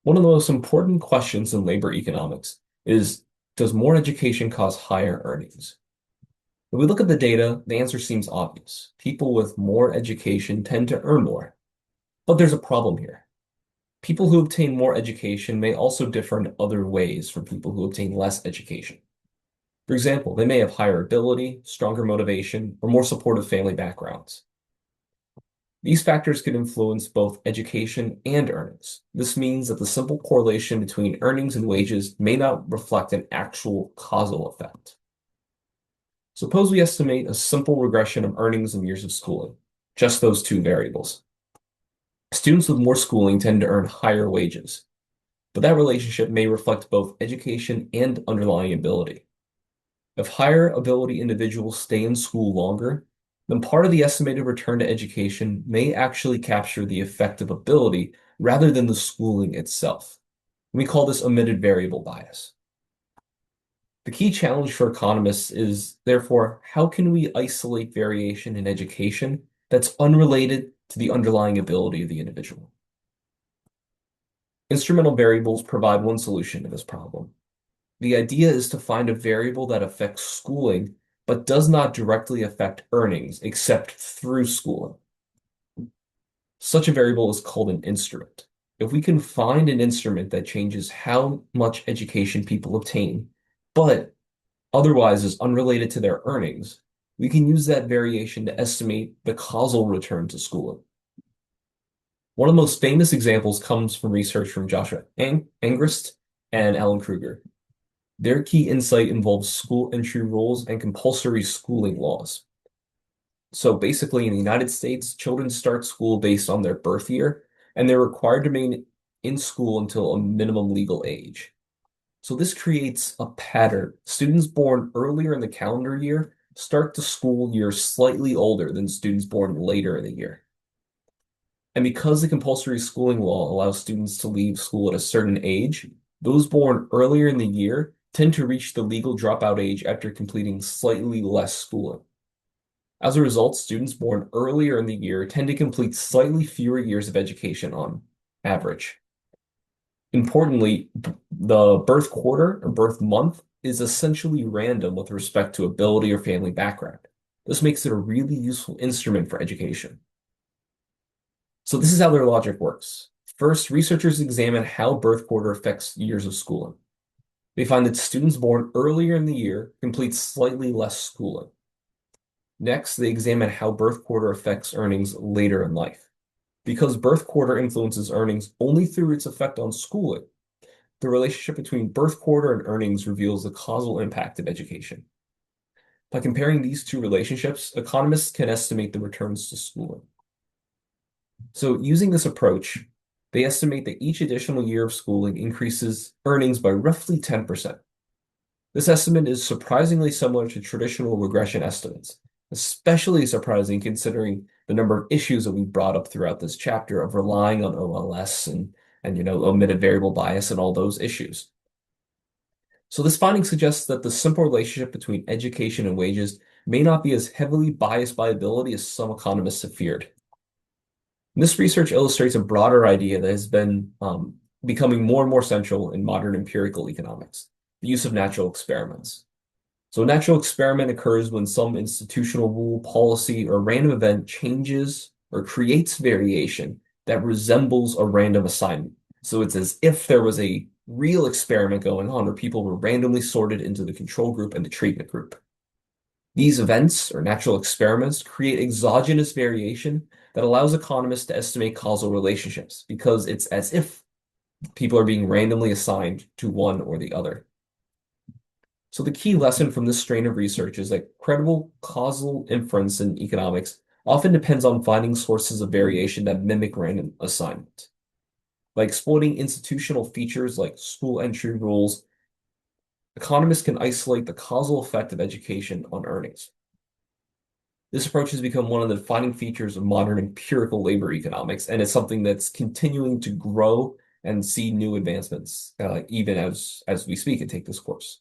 One of the most important questions in labor economics is, does more education cause higher earnings? If we look at the data, the answer seems obvious. People with more education tend to earn more. But there's a problem here. People who obtain more education may also differ in other ways from people who obtain less education. For example, they may have higher ability, stronger motivation, or more supportive family backgrounds. These factors could influence both education and earnings. This means that the simple correlation between earnings and wages may not reflect an actual causal effect. Suppose we estimate a simple regression of earnings and years of schooling, just those two variables. Students with more schooling tend to earn higher wages, but that relationship may reflect both education and underlying ability. If higher ability individuals stay in school longer, then part of the estimated return to education may actually capture the effect of ability rather than the schooling itself. We call this omitted variable bias. The key challenge for economists is, therefore, how can we isolate variation in education that's unrelated to the underlying ability of the individual? Instrumental variables provide one solution to this problem. The idea is to find a variable that affects schooling, but does not directly affect earnings except through schooling. Such a variable is called an instrument. If we can find an instrument that changes how much education people obtain, but otherwise is unrelated to their earnings, we can use that variation to estimate the causal return to schooling. One of the most famous examples comes from research from Joshua Angrist and Alan Kruger. Their key insight involves school entry rules and compulsory schooling laws. So basically, in the United States, children start school based on their birth year, and they're required to remain in school until a minimum legal age. So this creates a pattern. Students born earlier in the calendar year start the school year slightly older than students born later in the year. And because the compulsory schooling law allows students to leave school at a certain age, those born earlier in the year tend to reach the legal dropout age after completing slightly less schooling. As a result, students born earlier in the year tend to complete slightly fewer years of education on average. Importantly, the birth quarter or birth month is essentially random with respect to ability or family background. This makes it a really useful instrument for education. So this is how their logic works. First, researchers examine how birth quarter affects years of schooling. They find that students born earlier in the year complete slightly less schooling. Next, they examine how birth quarter affects earnings later in life. Because birth quarter influences earnings only through its effect on schooling, the relationship between birth quarter and earnings reveals the causal impact of education. By comparing these two relationships, economists can estimate the returns to schooling. So using this approach, they estimate that each additional year of schooling increases earnings by roughly 10%. This estimate is surprisingly similar to traditional regression estimates, especially surprising considering the number of issues that we brought up throughout this chapter of relying on OLS and omitted variable bias and all those issues. So this finding suggests that the simple relationship between education and wages may not be as heavily biased by ability as some economists have feared. This research illustrates a broader idea that has been becoming more and more central in modern empirical economics, the use of natural experiments. So a natural experiment occurs when some institutional rule, policy, or random event changes or creates variation that resembles a random assignment. So it's as if there was a real experiment going on where people were randomly sorted into the control group and the treatment group. These events, or natural experiments, create exogenous variation that allows economists to estimate causal relationships because it's as if people are being randomly assigned to one or the other. So the key lesson from this strain of research is that credible causal inference in economics often depends on finding sources of variation that mimic random assignment. By exploiting institutional features like school entry rules, economists can isolate the causal effect of education on earnings. This approach has become one of the defining features of modern empirical labor economics, and it's something that's continuing to grow and see new advancements even as we speak and take this course.